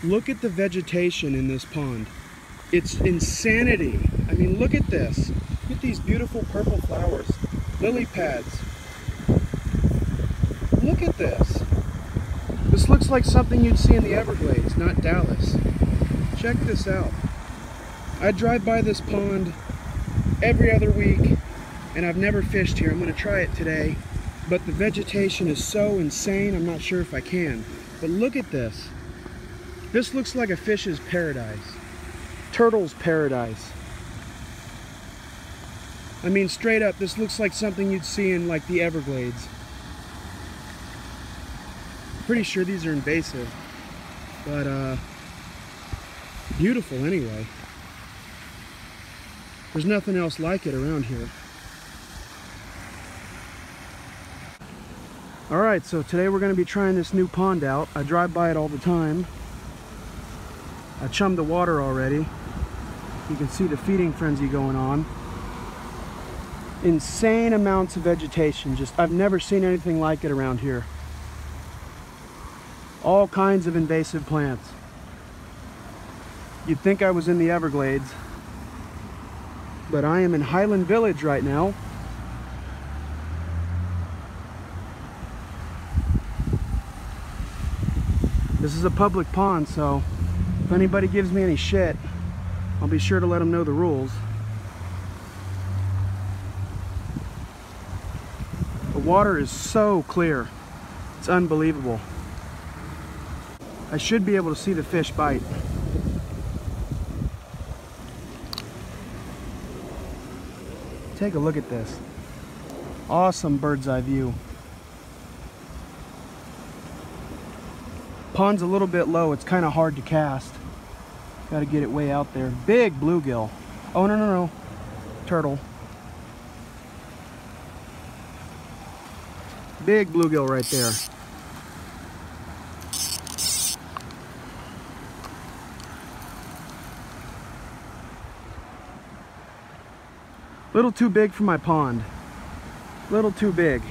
Look at the vegetation in this pond. It's insanity. I mean, look at this. Look at these beautiful purple flowers. Lily pads. Look at this. This looks like something you'd see in the Everglades, not Dallas. Check this out. I drive by this pond every other week, and I've never fished here. I'm going to try it today, but the vegetation is so insane, I'm not sure if I can. But look at this. This looks like a fish's paradise. Turtle's paradise. I mean, straight up, this looks like something you'd see in like the Everglades. Pretty sure these are invasive, but beautiful anyway. There's nothing else like it around here. Alright, so today we're going to be trying this new pond out. I drive by it all the time. I chummed the water already. You can see the feeding frenzy going on. Insane amounts of vegetation. I've never seen anything like it around here. All kinds of invasive plants. You'd think I was in the Everglades, but I am in Highland Village right now. This is a public pond, so if anybody gives me any shit, I'll be sure to let them know the rules. The water is so clear. It's unbelievable. I should be able to see the fish bite. Take a look at this. Awesome bird's eye view. Pond's a little bit low, it's kind of hard to cast. Got to get it way out there. Big bluegill. Oh, no. Turtle. Big bluegill right there. Little too big for my pond. Little too big.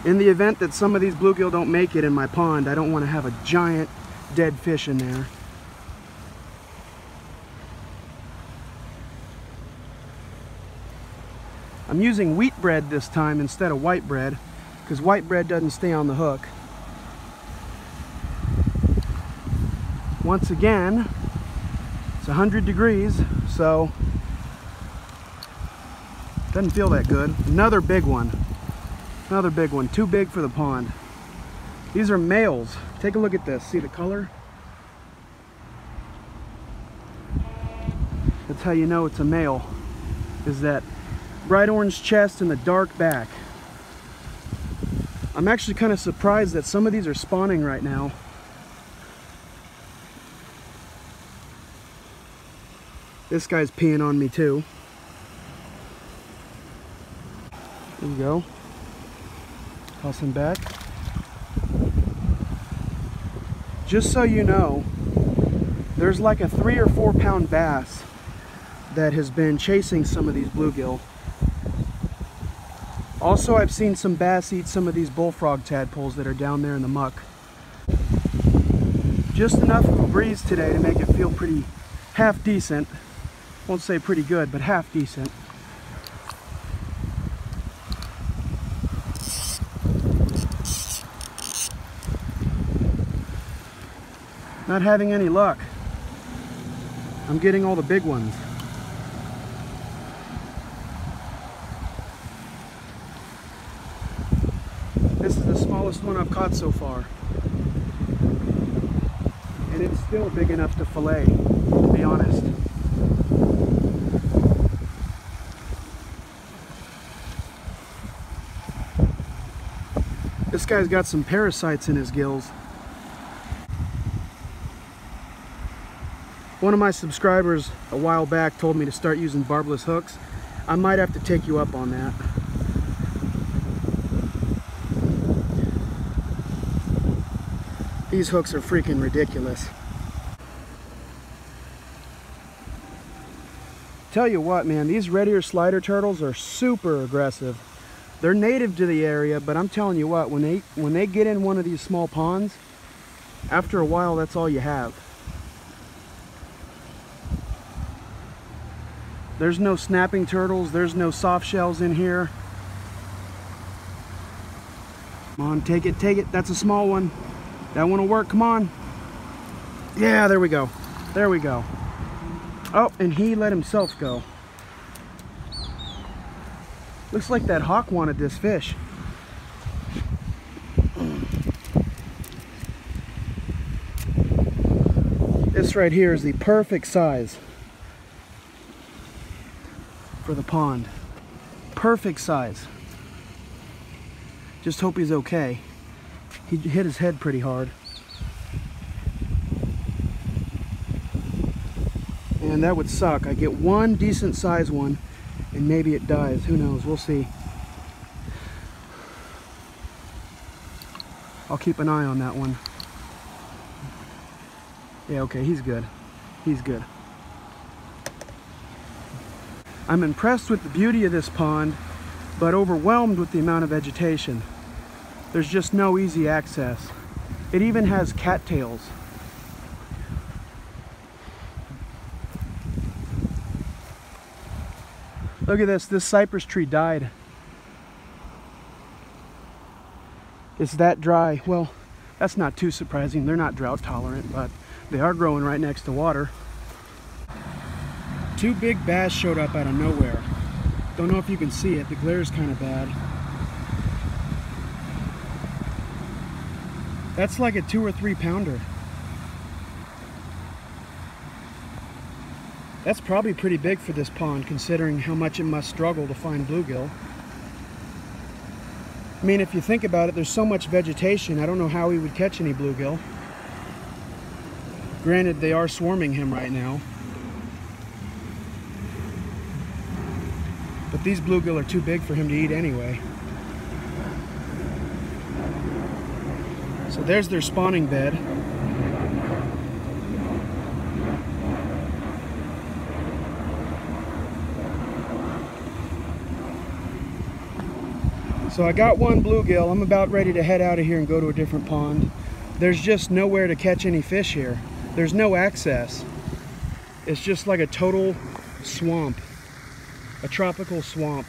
In the event that some of these bluegill don't make it in my pond, I don't want to have a giant dead fish in there. I'm using wheat bread this time instead of white bread, because white bread doesn't stay on the hook. Once again, it's 100 degrees, so doesn't feel that good. Another big one. Another big one. Too big for the pond. These are males. Take a look at this. See the color? That's how you know it's a male. Is that bright orange chest and the dark back. I'm actually kind of surprised that some of these are spawning right now. This guy's peeing on me too. There you go. Toss him back. Just so you know, there's like a 3 or 4 pound bass that has been chasing some of these bluegill. Also, I've seen some bass eat some of these bullfrog tadpoles that are down there in the muck. Just enough of a breeze today to make it feel pretty half decent. Won't say pretty good, but half decent. Not having any luck. I'm getting all the big ones. This is the smallest one I've caught so far. And it's still big enough to fillet, to be honest. This guy's got some parasites in his gills. One of my subscribers a while back told me to start using barbless hooks. I might have to take you up on that. These hooks are freaking ridiculous. Tell you what, man, these red ear slider turtles are super aggressive. They're native to the area, but I'm telling you what, when they get in one of these small ponds, after a while, that's all you have. There's no snapping turtles, there's no soft shells in here. Come on, take it, take it. That's a small one. That one will work, come on. Yeah, there we go. There we go. Oh, and he let himself go. Looks like that hawk wanted this fish. This right here is the perfect size for the pond. Perfect size. Just hope he's okay. He hit his head pretty hard. And that would suck. I get one decent size one and maybe it dies. Who knows? We'll see. I'll keep an eye on that one. Yeah, okay, he's good. He's good. I'm impressed with the beauty of this pond, but overwhelmed with the amount of vegetation. There's just no easy access. It even has cattails. Look at this cypress tree died. It's that dry. Well, that's not too surprising. They're not drought tolerant, but they are growing right next to water. Two big bass showed up out of nowhere. Don't know if you can see it. The glare is kind of bad. That's like a 2 or 3 pounder. That's probably pretty big for this pond, considering how much it must struggle to find bluegill. I mean, if you think about it, there's so much vegetation, I don't know how he would catch any bluegill. Granted, they are swarming him right now. But these bluegill are too big for him to eat anyway. So there's their spawning bed. So I got one bluegill. I'm about ready to head out of here and go to a different pond. There's just nowhere to catch any fish here. There's no access. It's just like a total swamp. A tropical swamp.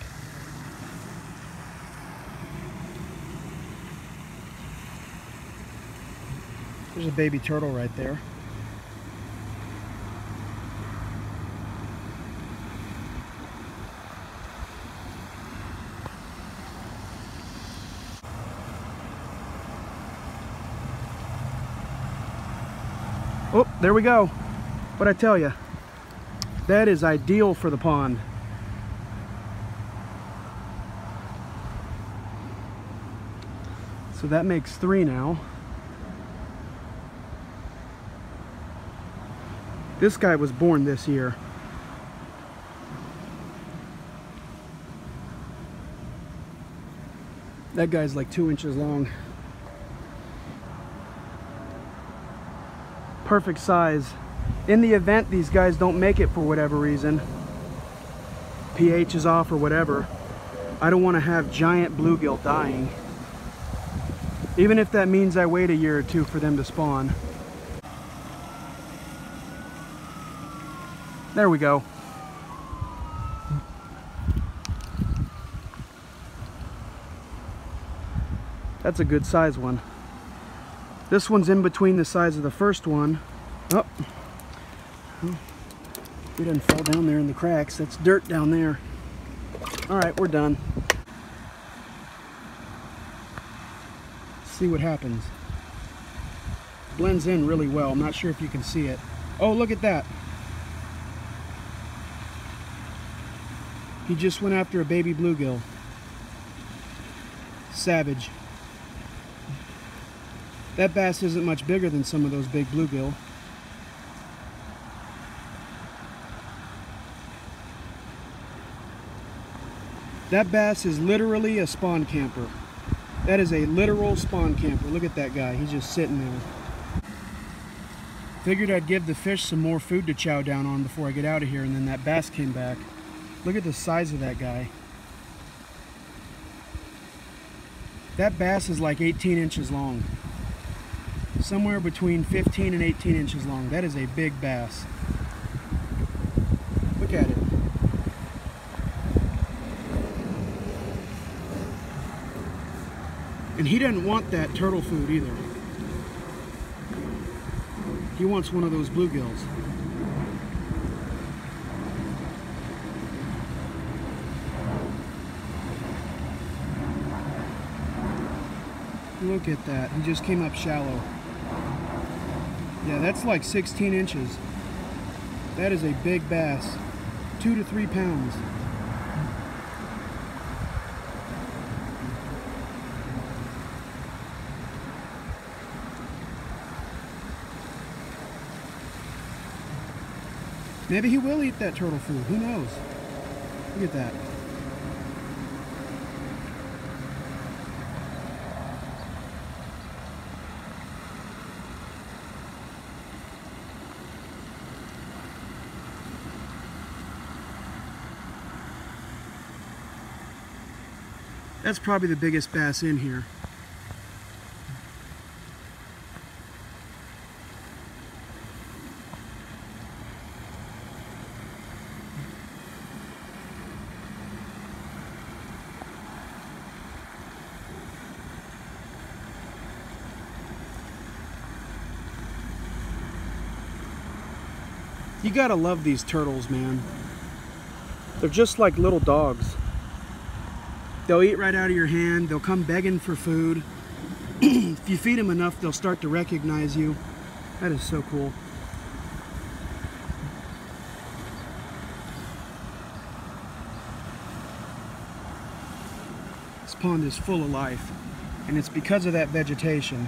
There's a baby turtle right there. Oh, there we go. What'd I tell you? That is ideal for the pond. So that makes 3 now. This guy was born this year. That guy's like 2 inches long. Perfect size. In the event these guys don't make it for whatever reason, pH is off or whatever, I don't want to have giant bluegill dying. Even if that means I wait a year or 2 for them to spawn. There we go. That's a good size one. This one's in between the size of the first one. Oh, he doesn't fall down there in the cracks. That's dirt down there. All right, we're done. See what happens. Blends in really well. I'm not sure if you can see it. Oh, look at that. He just went after a baby bluegill. Savage. That bass isn't much bigger than some of those big bluegill. That bass is literally a spawn camper. That is a literal spawn camper. Look at that guy. He's just sitting there. Figured I'd give the fish some more food to chow down on before I get out of here, and then that bass came back. Look at the size of that guy. That bass is like 18 inches long. Somewhere between 15 and 18 inches long. That is a big bass. Look at it. And he doesn't want that turtle food either. He wants one of those bluegills. Look at that. He just came up shallow. Yeah, that's like 16 inches. That is a big bass. 2 to 3 pounds. Maybe he will eat that turtle food. Who knows? Look at that. That's probably the biggest bass in here. You gotta love these turtles, man. They're just like little dogs. They'll eat right out of your hand. They'll come begging for food. If you feed them enough, they'll start to recognize you. That is so cool. This pond is full of life, and it's because of that vegetation.